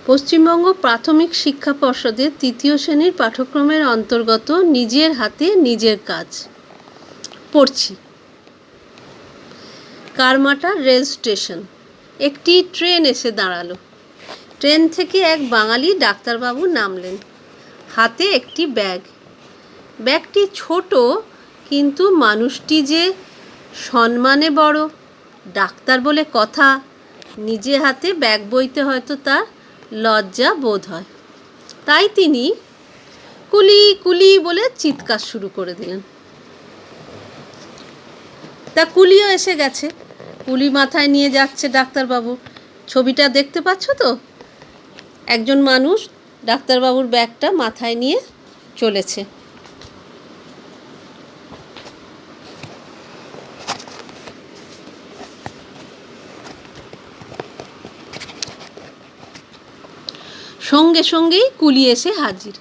পশ্চিমবঙ্গ প্রাথমিক শিক্ষা পর্ষদের তৃতীয় শ্রেণীর পাঠ্যক্রমের অন্তর্গত নিজের হাতে নিজের কাজ পড়ছি। কারমাটা রেল স্টেশন। একটি ট্রেন এসে দাঁড়ালো। ট্রেন থেকে এক বাঙালি ডাক্তারবাবু নামলেন। হাতে একটি ব্যাগ। ব্যাগটি ছোট, কিন্তু মানুষটি যে সম্মানে বড়, ডাক্তার বলে কথা, নিজে হাতে ব্যাগ বইতে হয়তো তার লজ্জা বোধ হয়। তাই তিনি কুলি কুলি বলে চিৎকার শুরু করে দিলেন। তা কুলিও এসে গেছে। কুলি মাথায় নিয়ে যাচ্ছে ডাক্তারবাবু। ছবিটা দেখতে পাচ্ছ তো? একজন মানুষ ডাক্তারবাবুর ব্যাগটা মাথায় নিয়ে চলেছে। সঙ্গে সঙ্গেই কুলি এসে হাজির।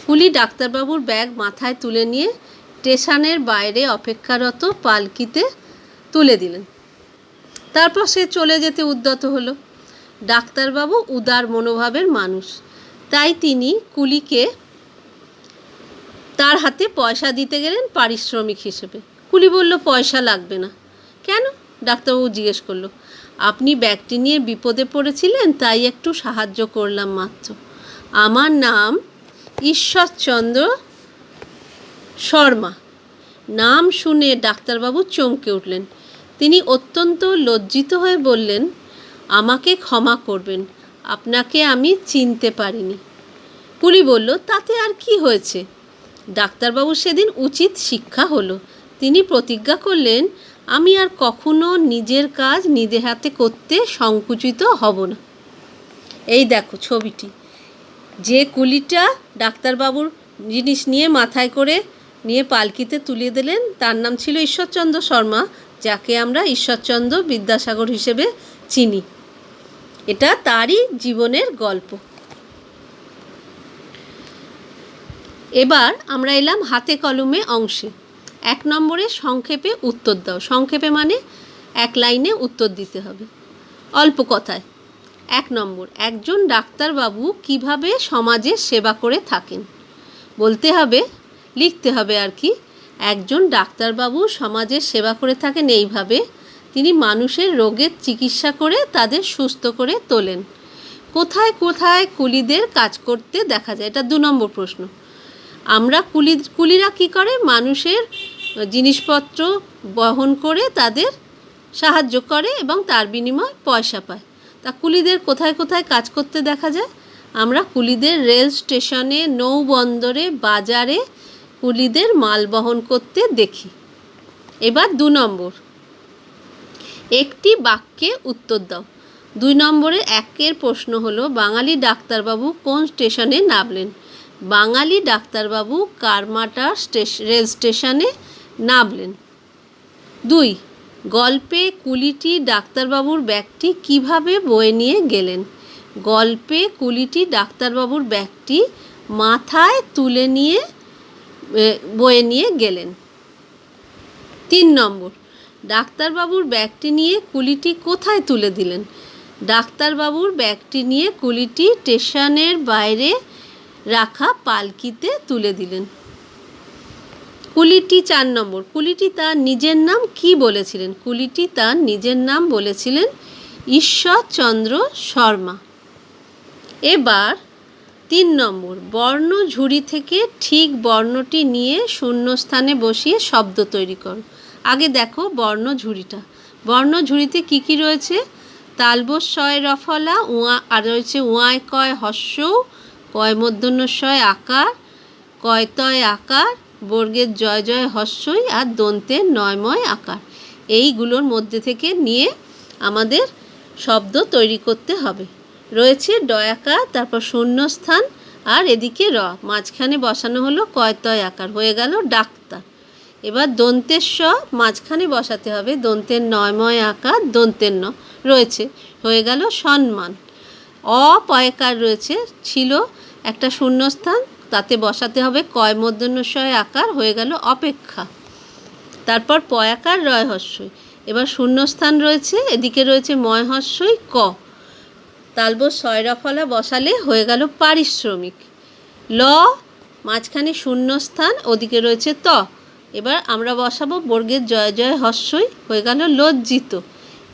কুলি ডাক্তারবাবুর ব্যাগ মাথায় তুলে নিয়ে স্টেশনের বাইরে অপেক্ষারত পালকিতে তুলে দিলেন। তারপর সে চলে যেতে উদ্যত হলো। ডাক্তারবাবু উদার মনোভাবের মানুষ, তাই তিনি কুলিকে তার হাতে পয়সা দিতে গেলেন পারিশ্রমিক হিসেবে। কুলি বলল, পয়সা লাগবে না। কেন? ডাক্তারবাবু জিজ্ঞেস করলো। আপনি ব্যাগটি নিয়ে বিপদে পড়েছিলেন, তাই একটু সাহায্য করলাম মাত্র। আমার নাম ঈশ্বরচন্দ্র শর্মা। নাম শুনে ডাক্তারবাবু চমকে উঠলেন। তিনি অত্যন্ত লজ্জিত হয়ে বললেন, আমাকে ক্ষমা করবেন, আপনাকে আমি চিনতে পারিনি। কুলি বলল, তাতে আর কি হয়েছে? ডাক্তারবাবু সেদিন উচিত শিক্ষা হলো। তিনি প্রতিজ্ঞা করলেন, আমি আর কখনো নিজের কাজ নিজে হাতে করতে সংকুচিত হব না। এই দেখো ছবিটি। যে কুলিটা ডাক্তারবাবুর জিনিস নিয়ে মাথায় করে নিয়ে পালকিতে তুলে দিলেন, তার নাম ছিল ঈশ্বরচন্দ্র শর্মা, যাকে আমরা ঈশ্বরচন্দ্র বিদ্যাসাগর হিসেবে চিনি। এটা তারই জীবনের গল্প। এবার আমরা এলাম হাতে কলমে অংশে। 1 নম্বরে সংক্ষেপে উত্তর দাও। সংক্ষেপে মানে এক লাইনে উত্তর দিতে হবে, অল্প কথায়। 1 নম্বর, একজন ডাক্তারবাবু কিভাবে সমাজের সেবা করে থাকেন? বলতে হবে, লিখতে হবে আর কি। একজন ডাক্তারবাবু সমাজের সেবা করে থাকেন এইভাবে, তিনি মানুষের রোগের চিকিৎসা করে তাদের সুস্থ করে তোলেন। কোথায় কোথায় কুলিদের কাজ করতে দেখা যায়? এটা 2 নম্বর প্রশ্ন। আমরা কুলিরা কী করে? মানুষের জিনিসপত্র বহন করে তাদের সাহায্য করে এবং তার বিনিময়ে পয়সা পায়। তা কুলিদের কোথায় কোথায় কাজ করতে দেখা যায়? আমরা কুলিদের রেল স্টেশনে, নৌবন্দরে, বাজারে কুলিদের মাল বহন করতে দেখি। এবার 2 নম্বর, একটি বাক্যে উত্তর দাও। 2 নম্বরে 1 প্রশ্ন হলো, বাঙালি ডাক্তারবাবু কোন স্টেশনে নামলেন? বাঙালি ডাক্তারবাবু কারমাটা রেল স্টেশনে নামলেন। 2, গল্পে কুলিটি ডাক্তারবাবুর ব্যাগটি কিভাবে বয়ে নিয়ে গেলেন? গল্পে কুলিটি ডাক্তারবাবুর ব্যাগটি মাথায় তুলে নিয়ে বয়ে নিয়ে গেলেন। 3 নম্বর, ডাক্তারবাবুর ব্যাগটি নিয়ে কুলিটি কোথায় তুলে দিলেন? ডাক্তারবাবুর ব্যাগটি নিয়ে কুলিটি স্টেশনের বাইরে রাখা পালকিতে তুলে দিলেন। কুলিটি 4 নম্বর, কুলিটি তার নিজের নাম কি বলেছিলেন? কুলিটি তার নিজের নাম বলেছিলেন ঈশ্বরচন্দ্র শর্মা। এবার 3 নম্বর, বর্ণ ঝুড়ি থেকে ঠিক বর্ণটি নিয়ে শূন্যস্থানে বসিয়ে শব্দ তৈরি করো। আগে দেখো বর্ণ ঝুড়িটা। বর্ণ ঝুড়িতে কী কী রয়েছে? তালবস শয় রফলা, আর রয়েছে উয়ায় কয় হস্য, কয় মূর্ধন্য শয় আকার, কয় তয় আকার, বর্গের জয় জয় হস্যই, আর দন্তের নয়ময় আকার। এইগুলোর মধ্যে থেকে নিয়ে আমাদের শব্দ তৈরি করতে হবে। রয়েছে ডয়াকার, তারপর শূন্যস্থান, আর এদিকে র, মাঝখানে বসানো হলো কয় তয় আকার, হয়ে গেল ডাক্তার। এবার দন্তের স মাঝখানে বসাতে হবে, দন্তের নয়ময় আকার, দন্তের ন রয়েছে, হয়ে গেল সম্মান। অপয়কার রয়েছে, ছিল একটা শূন্যস্থান, তাতে বসাতে হবে কয় মূর্ধন্যশয় আকার, হয়ে গেল অপেক্ষা। তারপর পয়াকার রয় হস্যই। এবার শূন্যস্থান রয়েছে, এদিকে রয়েছে ময় হস্যই ক, তালবস সয়রাফলা বসালে হয়ে গেল পারিশ্রমিক। ল, মাঝখানে শূন্যস্থান, ওদিকে রয়েছে ত। এবার আমরা বসাবো বর্গের জয় জয় হস্যই, হয়ে গেল লজ্জিত।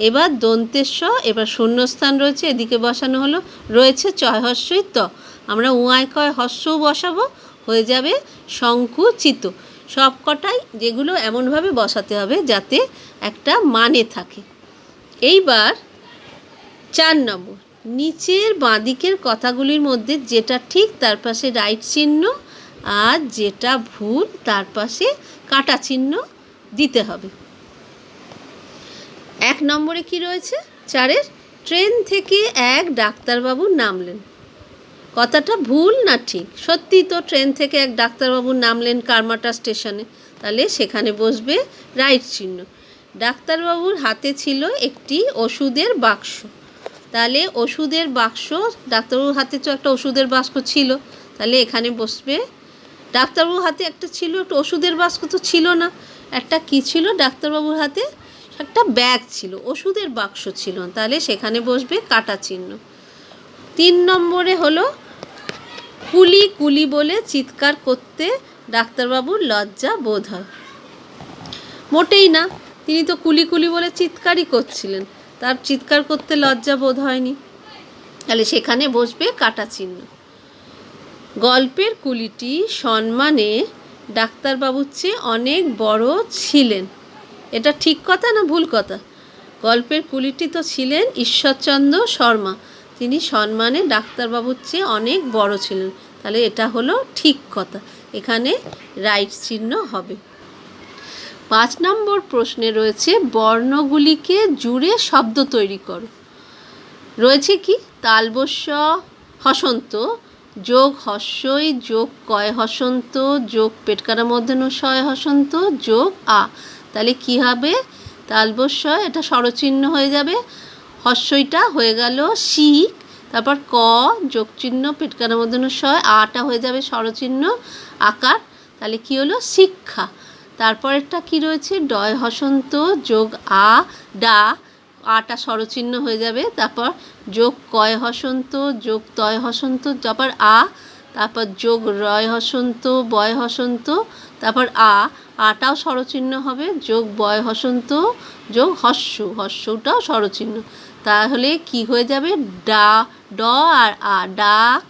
এবার দন্তেশ্ব, এবার শূন্যস্থান রয়েছে, এদিকে বসানো হলো, রয়েছে চয় হস্যই ত। আমরা উয়ায় কয় হস্যও বসাবো, হয়ে যাবে সংকুচিত। সব কটাই যেগুলো এমনভাবে বসাতে হবে যাতে একটা মানে থাকে। এইবার 4 নম্বর, নিচের বাঁদিকের কথাগুলির মধ্যে যেটা ঠিক তার পাশে রাইট চিহ্ন, আর যেটা ভুল তার পাশে কাটা চিহ্ন দিতে হবে। 1 নম্বরে কি রয়েছে? 4-এর, ট্রেন থেকে এক ডাক্তারবাবু নামলেন। কথাটা ভুল না ঠিক? সত্যি তো, ট্রেন থেকে এক ডাক্তারবাবু নামলেন কারমাটা স্টেশনে, তাহলে সেখানে বসবে রাইট চিহ্ন। ডাক্তারবাবুর হাতে ছিল একটি ওষুধের বাক্স, তাহলে ওষুধের বাক্স, ডাক্তারবাবুর হাতে তো একটা ওষুধের বাক্স ছিল, তাহলে এখানে বসবে। ডাক্তারবাবুর হাতে একটা ছিল, একটা ওষুধের বাক্স তো ছিল না, একটা কি ছিল ডাক্তারবাবুর হাতে? একটা ব্যাগ ছিল, ওষুধের বাক্স ছিল, তাহলে সেখানে বসবে কাটা চিহ্ন। 3 নম্বরে হলো কুলি কুলি বলে চিৎকার করতে ডাক্তারবাবুর লজ্জা বোধ হয়। মোটেই না, তিনি তো কুলি কুলি বলে চিৎকারই করছিলেন, তার চিৎকার করতে লজ্জা বোধ হয়নি, তাহলে সেখানে বসবে কাটা চিহ্ন। গল্পের কুলিটি সম্মানে ডাক্তারবাবুর চেয়ে অনেক বড় ছিলেন। এটা ঠিক কথা না ভুল কথা? গল্পের কুলিটি তো ছিলেন ঈশ্বরচন্দ্র শর্মা, তিনি সম্মানে ডাক্তারবাবুর চেয়ে অনেক বড় ছিলেন, তাহলে এটা হলো ঠিক কথা, এখানে রাইট চিহ্ন হবে। 5 নম্বর প্রশ্নে রয়েছে বর্ণগুলিকে জুড়ে শব্দ তৈরি করো। রয়েছে কি? তালবস্য হসন্ত যোগ হস্যই যোগ কয় হসন্ত যোগ পেটকারা মধ্যাহ্ন শয় হসন্ত যোগ আ, তাহলে কি হবে? তালবস্য, এটা স্বরচিহ্ন হয়ে যাবে, হস্যইটা হয়ে গেল শিক, তারপর ক যোগ চিহ্ন পেটকারা মধ্যাহ্ন শয়, আটা হয়ে যাবে স্বরচিহ্ন আকার, তাহলে কি হলো? শিক্ষা। তারপরেরটা কি রয়েছে? ডয় হসন্ত যোগ আ ডা, আটা স্বরচিহ্ন হয়ে যাবে, তারপর যোগ কয় হসন্ত যোগ তয় হসন্ত, তারপর আ, তারপর যোগ রয় হসন্ত বয় হসন্ত, তারপর আটাও স্বরচিহ্ন হবে, যোগ বয় হসন্ত যোগ হস্য, হস্যটাও স্বরচিহ্ন, তাহলে কি হয়ে যাবে? ডা, ড আর আ, ডাক,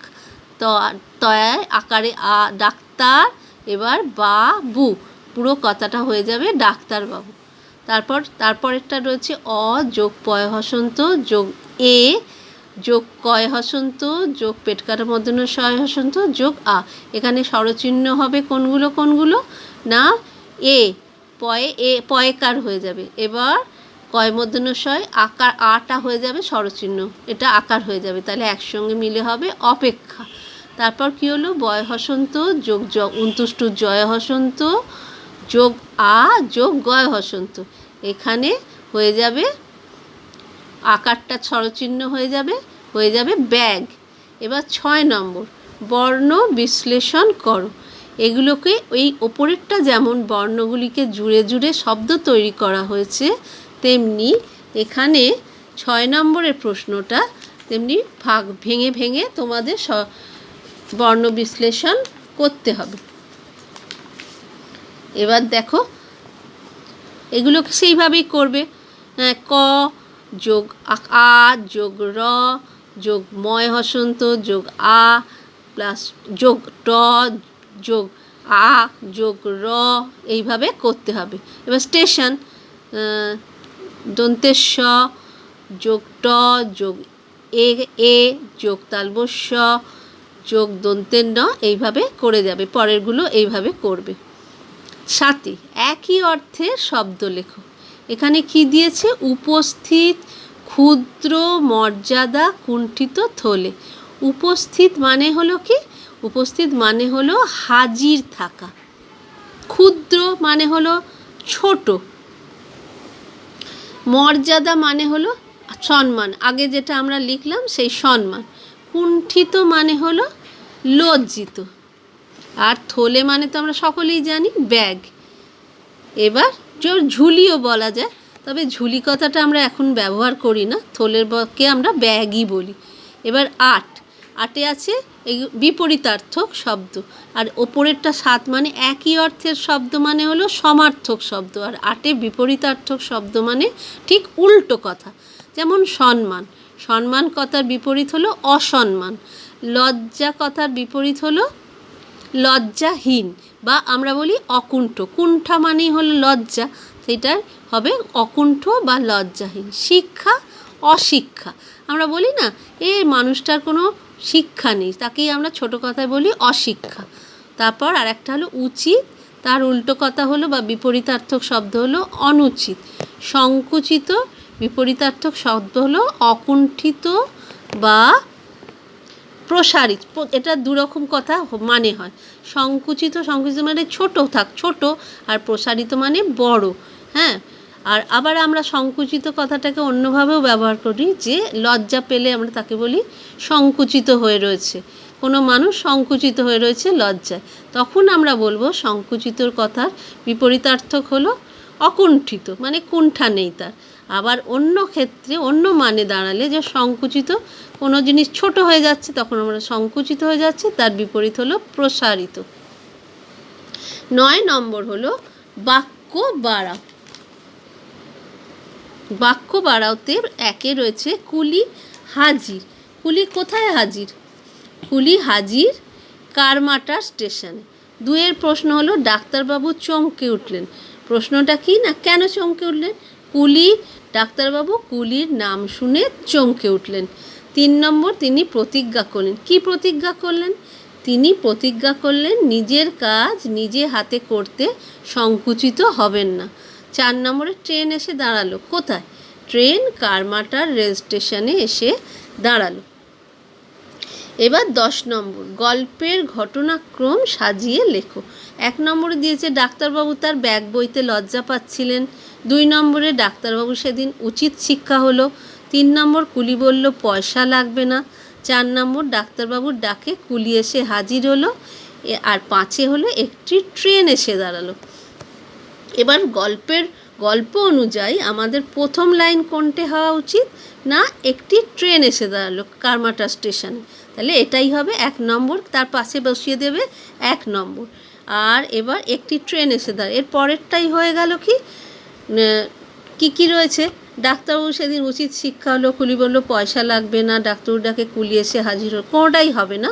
তয় আকারে আ, ডাক্তার, এবার বাবু, পুরো কথাটা হয়ে যাবে ডাক্তারবাবু। তারপরেরটা রয়েছে অ যোগ পয় হসন্ত যোগ এ যোগ কয় হসন্ত যোগ পেটকাটা মধ্যাহ্ন শয় হসন্ত যোগ আ, এখানে স্বরচিহ্ন হবে কোনগুলো না? পয়কার হয়ে যাবে, এবার কয় মধ্যাহ্ন শয় আকার, আটা হয়ে যাবে স্বরচিহ্ন, এটা আকার হয়ে যাবে, তাহলে একসঙ্গে মিলে হবে অপেক্ষা। তারপর কি হলো? বয় হসন্ত যোগ উন্তুষ্টু জয় হসন্ত যোগ আ যোগ গয় হসন্ত, এখানে হয়ে যাবে আকারটা স্বরচিহ্ন হয়ে যাবে ব্যাগ। এবার 6 নম্বর, বর্ণ বিশ্লেষণ করো। এগুলোকে ওই ওপরেরটা যেমন বর্ণগুলিকে জুড়ে জুড়ে শব্দ তৈরি করা হয়েছে, তেমনি এখানে 6 নম্বরের প্রশ্নটা তেমনি ভেঙে ভেঙে তোমাদের বর্ণ বিশ্লেষণ করতে হবে। এবার দেখো, এগুলোকে সেইভাবেই করবে। ক যোগ আ যোগ র যোগ ময় হসন্ত যোগ আ প্লাস যোগ ট যোগ আ যোগ র, এইভাবে করতে হবে। এবার স্টেশন, দন্তেশ্ব যোগ ট যোগ এ যোগ তালবস্য যোগ দন্তের ন, এইভাবে করে যাবে, পরেরগুলো এইভাবে করবে। 7, একই অর্থের শব্দ লেখো। এখানে কি দিয়েছে? উপস্থিত, ক্ষুদ্র, মর্যাদা, কুণ্ঠিত থলে। উপস্থিত মানে হলো কি? উপস্থিত মানে হলো হাজির থাকা। ক্ষুদ্র মানে হলো ছোট। মর্যাদা মানে হলো সম্মান, আগে যেটা আমরা লিখলাম সেই সম্মান। কুণ্ঠিত মানে হলো লজ্জিত। আর থলে মানে তো আমরা সকলেই জানি ব্যাগ। এবার ঝুলিও বলা যায়, তবে ঝুলি কথাটা আমরা এখন ব্যবহার করি না, থলের কে আমরা ব্যাগই বলি। এবার আটে আছে এই বিপরীতার্থক শব্দ, আর ওপরেরটা 7 মানে একই অর্থের শব্দ মানে হলো সমার্থক শব্দ, আর আটে বিপরীতার্থক শব্দ মানে ঠিক উল্টো কথা। যেমন সম্মান, সম্মান কথার বিপরীত হলো অসম্মান। লজ্জা কথার বিপরীত হলো লজ্জাহীন, বা আমরা বলি অকুণ্ঠ, কুণ্ঠা মানেই হলো লজ্জা, সেটার হবে অকুণ্ঠ বা লজ্জাহীন। শিক্ষা অশিক্ষা, আমরা বলি না এই মানুষটার কোনো শিক্ষা নেই, তাকেই আমরা ছোট কথায় বলি অশিক্ষা। তারপর আর একটা হলো উচিত, তার উল্টো কথা হলো বা বিপরীতার্থক শব্দ হলো অনুচিত। সংকুচিত বিপরীতার্থক শব্দ হলো অকুণ্ঠিত বা প্রসারিত, এটা দুরকম কথা মানে হয়। সংকুচিত মানে ছোট, আর প্রসারিত মানে বড়। হ্যাঁ, আর আবার আমরা সংকুচিত কথাটাকে অন্যভাবেও ব্যবহার করি, যে লজ্জা পেলে আমরা তাকে বলি সংকুচিত হয়ে রয়েছে, কোনো মানুষ সংকুচিত হয়ে রয়েছে লজ্জায়, তখন আমরা বলবো সংকুচিতর কথার বিপরীতার্থক হলো অকুণ্ঠিত, মানে কুণ্ঠা নেই তার। আবার অন্য ক্ষেত্রে অন্য মানে দাঁড়ালে, যে সংকুচিত কোনো জিনিস ছোট হয়ে যাচ্ছে, তখন আমরা সংকুচিত হয়ে যাচ্ছে, তার বিপরীত হলো প্রসারিত। 9 নম্বর হলো বাক্য বাড়াও। বাক্য বাড়াওতে একে রয়েছে কুলি হাজির। কুলি কোথায় হাজির? কুলি হাজির কারমাটা স্টেশনে। 2 প্রশ্ন হলো ডাক্তারবাবু চমকে উঠলেন। প্রশ্নটা কি না, কেন চমকে উঠলেন? ডাক্তারবাবু কুলির নাম শুনে চমকে উঠলেন। 3 নম্বর তিনি প্রতিজ্ঞা করলেন। কি প্রতিজ্ঞা করলেন? তিনি প্রতিজ্ঞা করলেন নিজের কাজ নিজে হাতে করতে সংকুচিত হবেন না। 4 নম্বরে ট্রেন এসে দাঁড়ালো। কোথায়? ট্রেন কারমাটার রেল স্টেশনে এসে দাঁড়ালো। এবার 10 নম্বর গল্পের ঘটনাক্রম সাজিয়ে লেখো। 1 নম্বরে দিয়েছে ডাক্তারবাবু তার ব্যাগ বইতে লজ্জা পাচ্ছিলেন। 2 নম্বরে ডাক্তারবাবু সেদিন উচিত শিক্ষা হলো। 3 নম্বর কুলি বলল পয়সা লাগবে না। 4 নম্বর ডাক্তারবাবুর ডাকে কুলি এসে হাজির হলো। আর 5 হলো একটি ট্রেন এসে দাঁড়ালো। এবার গল্প অনুযায়ী আমাদের প্রথম লাইন কোনটা হওয়া উচিত না, একটি ট্রেন এসে দাঁড়ালো কারমাটা স্টেশনে, তাহলে এটাই হবে 1 নম্বর, তার পাশে বসিয়ে দেবে 1 নম্বর। আর এবার একটি ট্রেন এসে দাঁড়ালো, এর পরেরটাই হয়ে গেল কি রয়েছে? ডাক্তারবাবু সেদিন উচিত শিক্ষা হলো, কুলি বলল পয়সা লাগবে না, ডাক্তারবাবু ডাকে কুলি এসে হাজির হলো, কোনোটাই হবে না।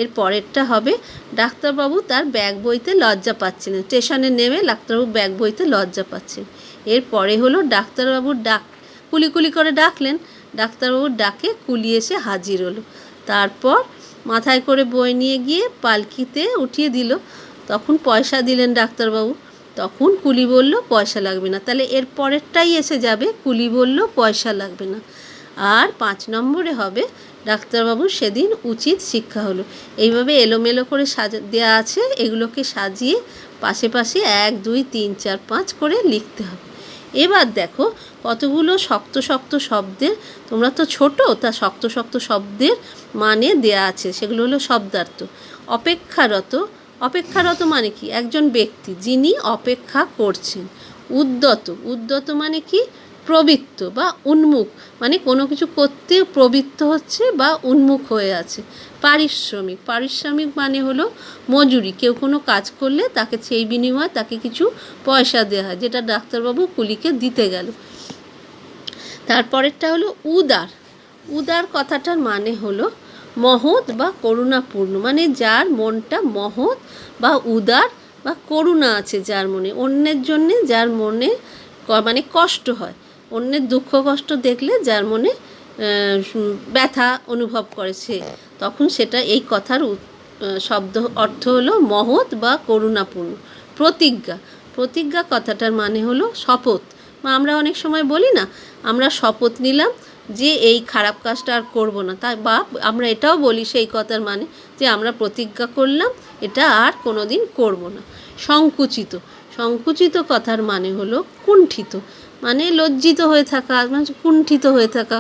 এর পরেরটা হবে ডাক্তারবাবু তার ব্যাগ বইতে লজ্জা পাচ্ছিলেন। স্টেশনে নেমে ডাক্তারবাবু ব্যাগ বইতে লজ্জা পাচ্ছেন। এর পরে হলো ডাক্তারবাবুর কুলি করে ডাকলেন, ডাক্তারবাবুর ডাকে কুলি এসে হাজির হলো। তারপর মাথায় করে বই নিয়ে গিয়ে পালকিতে উঠিয়ে দিল, তখন পয়সা দিলেন ডাক্তারবাবু, তখন কুলি বলল পয়সা লাগবে না, তাহলে এর পরেরটাই এসে যাবে কুলি বলল পয়সা লাগবে না। আর 5 নম্বরে হবে ডাক্তারবাবু সেদিন উচিত শিক্ষা হলো। এইভাবে এলোমেলো করে দেওয়া আছে, এগুলোকে সাজিয়ে পাশে 1 2 3 4 5 করে লিখতে হবে। এবার দেখো কতগুলো শক্ত শব্দের, তোমরা তো ছোট, তা শক্ত শব্দের মানে দেয়া আছে, সেগুলো হলো শব্দার্থ। অপেক্ষারত মানে কি? একজন ব্যক্তি যিনি অপেক্ষা করছেন। উদ্যত মানে কি? প্রবৃত্ত বা উন্মুখ, মানে কোনো কিছু করতে প্রবৃত্ত হচ্ছে বা উন্মুখ হয়ে আছে। পারিশ্রমিক মানে হলো মজুরি, কেউ কোনো কাজ করলে তাকে সেই বিনিময়ে তাকে কিছু পয়সা দেওয়া হয়, যেটা ডাক্তারবাবু কুলিকে দিতে গেল। তারপরেরটা হলো উদার কথাটার মানে হলো মহৎ বা করুণাপূর্ণ, মানে যার মনটা মহৎ বা উদার বা করুণা আছে যার মনে, অন্যের জন্যে যার মনে মানে কষ্ট হয়, অন্যের দুঃখ কষ্ট দেখলে যার মনে ব্যথা অনুভব করে সে, তখন সেটা এই কথার শব্দ অর্থ হলো মহৎ বা করুণাপূর্ণ। প্রতিজ্ঞা কথাটার মানে হলো শপথ, বা আমরা অনেক সময় বলি না আমরা শপথ নিলাম যে এই খারাপ কাজটা আর করব না, তাই বা আমরা এটাও বলি সেই কথার মানে যে আমরা প্রতিজ্ঞা করলাম এটা আর কোনো দিন করব না। সংকুচিত কথার মানে হলো কুণ্ঠিত, মানে লজ্জিত হয়ে থাকা, মানে কুণ্ঠিত হয়ে থাকা,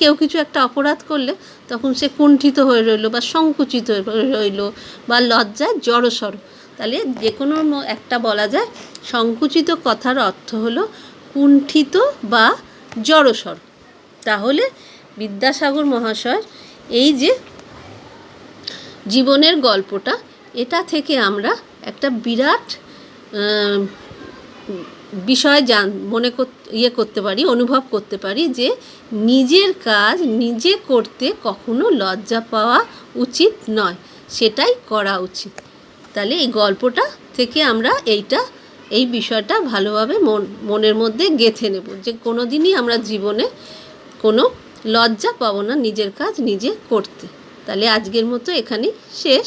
কেউ কিছু একটা অপরাধ করলে তখন সে কুণ্ঠিত হয়ে রইল বা সংকুচিত হয়ে রইল বা লজ্জায় জড়সড়, তাহলে যে কোনো একটা বলা যায়। সংকুচিত কথার অর্থ হলো কুণ্ঠিত বা জড়সড়। তাহলে বিদ্যাসাগর মহাশয় এই যে জীবনের গল্পটা, এটা থেকে আমরা একটা বিরাট বিষয় করতে পারি, অনুভব করতে পারি যে নিজের কাজ নিজে করতে কখনো লজ্জা পাওয়া উচিত নয়, সেটাই করা উচিত। তাহলে এই গল্পটা থেকে আমরা এই বিষয়টা ভালোভাবে মনের মধ্যে গেঁথে নেব যে কোনো দিনই আমরা জীবনে কোনো লজ্জা পাবো না নিজের কাজ নিজে করতে। তাহলে আজকের মতো এখানেই শেষ।